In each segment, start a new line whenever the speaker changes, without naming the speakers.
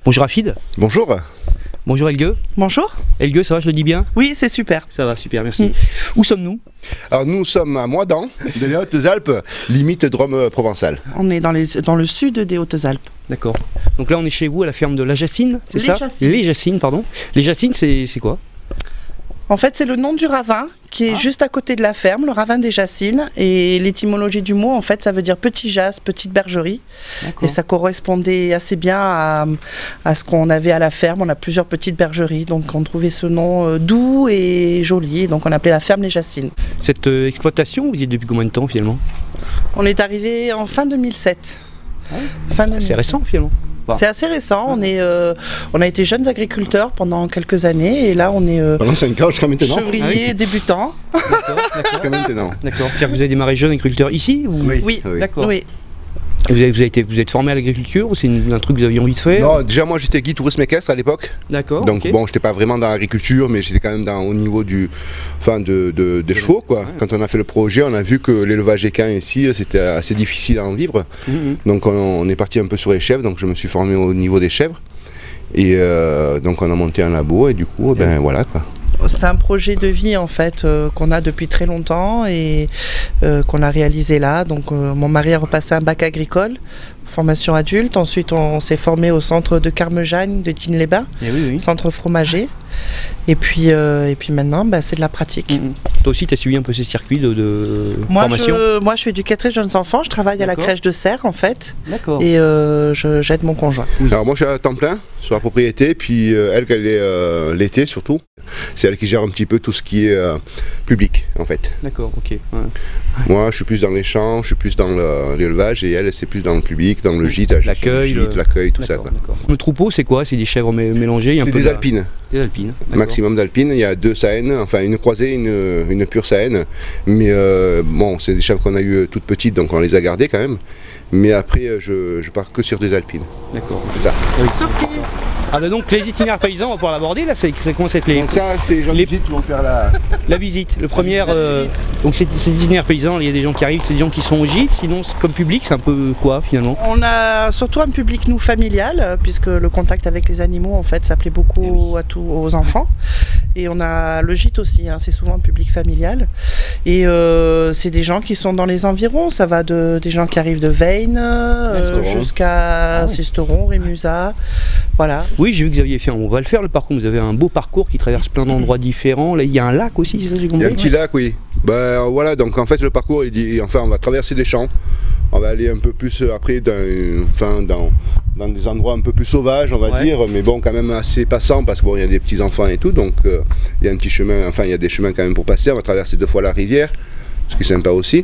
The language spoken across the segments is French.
Bonjour Afid.
Bonjour.
Bonjour Elgue.
Bonjour.
Elgue, ça va, je le dis bien?
Oui, c'est super.
Ça va, super, merci. Où sommes-nous?
Alors nous sommes à Moidan, de les Hautes-Alpes, limite Drôme provençale.
On est dans le sud des Hautes-Alpes.
D'accord. Donc là, on est chez vous à la ferme de la Jacine, c'est ça? Les Jacines, pardon. Les Jacines, c'est quoi?
En fait, c'est le nom du ravin qui est juste à côté de la ferme, le ravin des Jacines. Et l'étymologie du mot, en fait, ça veut dire petit jas, petite bergerie. Et ça correspondait assez bien à ce qu'on avait à la ferme. On a plusieurs petites bergeries, donc on trouvait ce nom doux et joli. Donc on appelait la ferme les Jacines.
Cette exploitation, vous y êtes depuis combien de temps finalement?
On est arrivé en fin 2007. Fin 2007.
C'est récent finalement.
C'est assez récent, on a été jeunes agriculteurs pendant quelques années et là on est
pendant 5 ans jusqu'à maintenant.
Chevriers débutants.
Jusqu'à maintenant.
D'accord. C'est-à-dire que vous avez démarré jeune agriculteur ici ou...
Oui.
D'accord.
Oui.
Vous êtes formé à l'agriculture ou c'est un truc que vous aviez envie de faire?
Non, déjà moi j'étais guide tourisme équestre à l'époque.
D'accord.
Donc bon, j'étais pas vraiment dans l'agriculture, mais j'étais quand même au niveau des chevaux quoi. Ouais. Quand on a fait le projet, on a vu que l'élevage équin ici, c'était assez difficile à en vivre. Donc on est parti un peu sur les chèvres, donc je me suis formé au niveau des chèvres. Et donc on a monté un labo et du coup, ben voilà quoi.
C'est un projet de vie en fait qu'on a depuis très longtemps et qu'on a réalisé là. Donc mon mari a repassé un bac agricole, formation adulte. Ensuite on s'est formé au centre de Carmejagne de Digne-les-Bains, centre fromager. Et puis maintenant c'est de la pratique.
Toi aussi tu as suivi un peu ces circuits de formation?
Moi je suis éducatrice jeunes enfants, je travaille à la crèche de Serres en fait.
D'accord.
Et j'aide mon conjoint.
Alors moi je suis à temps plein sur la propriété, puis elle est l'été surtout. C'est elle qui gère un petit peu tout ce qui est public en fait.
D'accord, ok. Ouais.
Moi je suis plus dans les champs, je suis plus dans l'élevage et elle c'est plus dans le public, dans le gîte,
l'accueil,
tout ça. Quoi.
Le troupeau c'est quoi? C'est des chèvres mélangées?
C'est des alpines.
Des alpines.
Maximum d'alpines, il y a 2 saènes, enfin une croisée, une pure saène. Mais bon, c'est des chèvres qu'on a eu toutes petites donc on les a gardées quand même. Mais après je pars que sur des alpines.
D'accord.
C'est ça.
Surprise!
Ah bah donc les itinéraires paysans, on va pouvoir l'aborder là, ça commence à être les...
Donc ça c'est les gens qui vont faire
la visite. Le premier, donc ces itinéraires paysans, il y a des gens qui arrivent, c'est des gens qui sont au gîte, sinon comme public c'est un peu quoi finalement?
On a surtout un public nous familial, puisque le contact avec les animaux en fait ça plaît beaucoup aux enfants. Et on a le gîte aussi, c'est souvent un public familial. Et c'est des gens qui sont dans les environs, ça va des gens qui arrivent de Veynes jusqu'à Sisteron, Rémusat, voilà.
Oui, j'ai vu que vous aviez fait, on va le faire le parcours, vous avez un beau parcours qui traverse plein d'endroits différents. Là il y a un lac aussi, c'est ça j'ai compris?
Il y a un petit lac, oui. Ben voilà, donc en fait le parcours, on va traverser des champs. On va aller un peu plus après dans des endroits un peu plus sauvages, on va dire, mais bon, quand même assez passants parce qu'il bon, y a des petits enfants et tout, donc il y a un petit chemin, enfin il y a des chemins quand même pour passer. On va traverser 2 fois la rivière, ce qui est sympa aussi.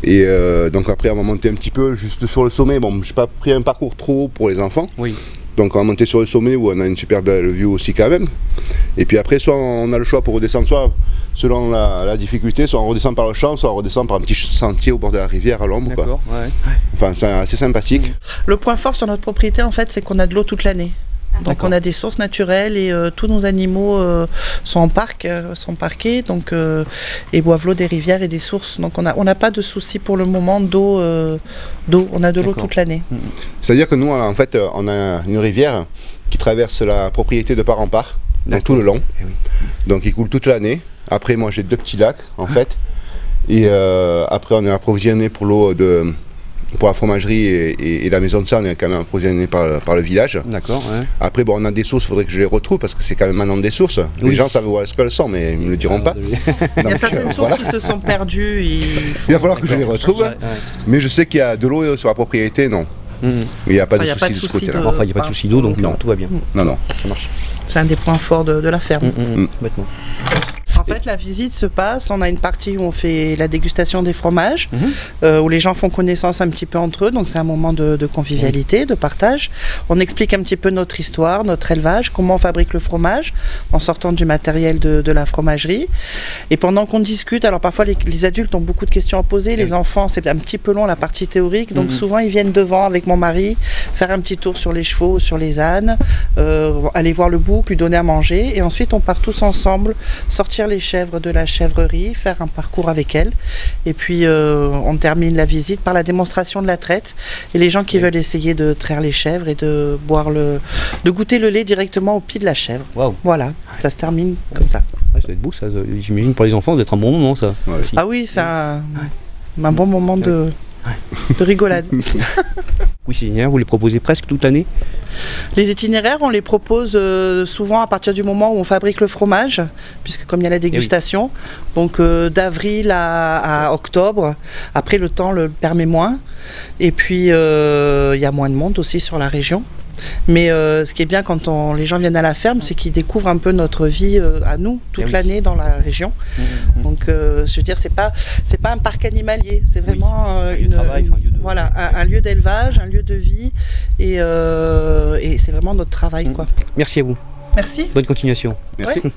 Et donc après on va monter un petit peu juste sur le sommet. Bon, j'ai pas pris un parcours trop haut pour les enfants. Oui. Donc on va monter sur le sommet où on a une super belle vue aussi quand même. Et puis après, soit on a le choix pour redescendre, soit selon la difficulté, soit on redescend par le champ, soit on redescend par un petit sentier au bord de la rivière à l'ombre. D'accord, ouais. Enfin, c'est assez sympathique.
Le point fort sur notre propriété, en fait, c'est qu'on a de l'eau toute l'année. Donc on a des sources naturelles et tous nos animaux sont en parc, sont parqués donc, et boivent l'eau des rivières et des sources. Donc on n'a pas de souci pour le moment d'eau, on a de l'eau toute l'année.
C'est-à-dire que nous, en fait, on a une rivière qui traverse la propriété de part en part, donc tout le long. Donc il coule toute l'année. Après moi j'ai 2 petits lacs en fait. Et après on est approvisionné pour l'eau pour la fromagerie et la maison de ça, on est quand même approvisionné par le village. D'accord, ouais. Après, bon, on a des sources, il faudrait que je les retrouve parce que c'est quand même maintenant des sources. Oui. Les gens savent où est-ce qu'elles sont, mais ils ne me le diront pas.
Il y a certaines sources qui se sont perdues.
Il va falloir que je les retrouve. Mais je sais qu'il y a de l'eau sur la propriété, non. Il n'y a pas de souci de ce côté-là.
Enfin, il n'y a pas de souci d'eau, donc non, tout va bien.
Non,
ça marche.
C'est un des points forts de la ferme. Complètement. En fait, la visite se passe, on a une partie où on fait la dégustation des fromages, où les gens font connaissance un petit peu entre eux, donc c'est un moment de convivialité, de partage. On explique un petit peu notre histoire, notre élevage, comment on fabrique le fromage, en sortant du matériel de la fromagerie. Et pendant qu'on discute, alors parfois les adultes ont beaucoup de questions à poser, les enfants c'est un petit peu long la partie théorique, donc souvent ils viennent devant avec mon mari, faire un petit tour sur les chevaux, sur les ânes, aller voir le bouc, lui donner à manger, et ensuite on part tous ensemble, sortir les les chèvres de la chèvrerie, faire un parcours avec elles. Et puis on termine la visite par la démonstration de la traite. Et les gens qui veulent essayer de traire les chèvres et de goûter le lait directement au pied de la chèvre.
Wow.
Voilà, ça se termine comme ça.
Ouais, ça doit être beau ça, j'imagine pour les enfants, ça doit être un bon moment ça.
Ouais.
Ah oui, c'est un bon moment de rigolade.
Oui, ces itinéraires, vous les proposez presque toute l'année?
Les itinéraires, on les propose souvent à partir du moment où on fabrique le fromage, puisque comme il y a la dégustation, donc d'avril à octobre, après le temps le permet moins, et puis il y a moins de monde aussi sur la région. Mais ce qui est bien quand les gens viennent à la ferme, c'est qu'ils découvrent un peu notre vie à nous, toute l'année dans la région. Donc je veux dire, c'est pas un parc animalier, c'est vraiment un lieu d'élevage, un lieu de vie, et c'est vraiment notre travail, quoi.
Merci à vous.
Merci.
Bonne continuation.
Merci.
Ouais.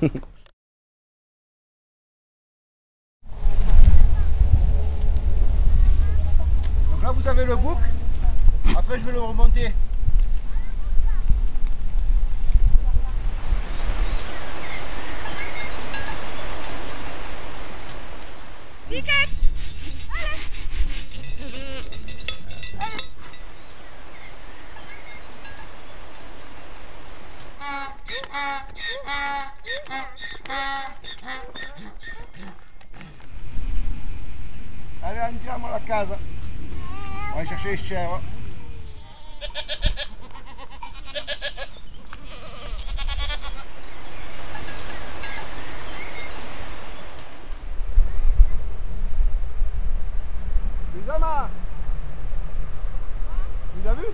Donc là vous avez le bouc, après je vais le remonter. Allez, andiamo a casa. Vai chercher les chèvres. Zama, tu l'as vu?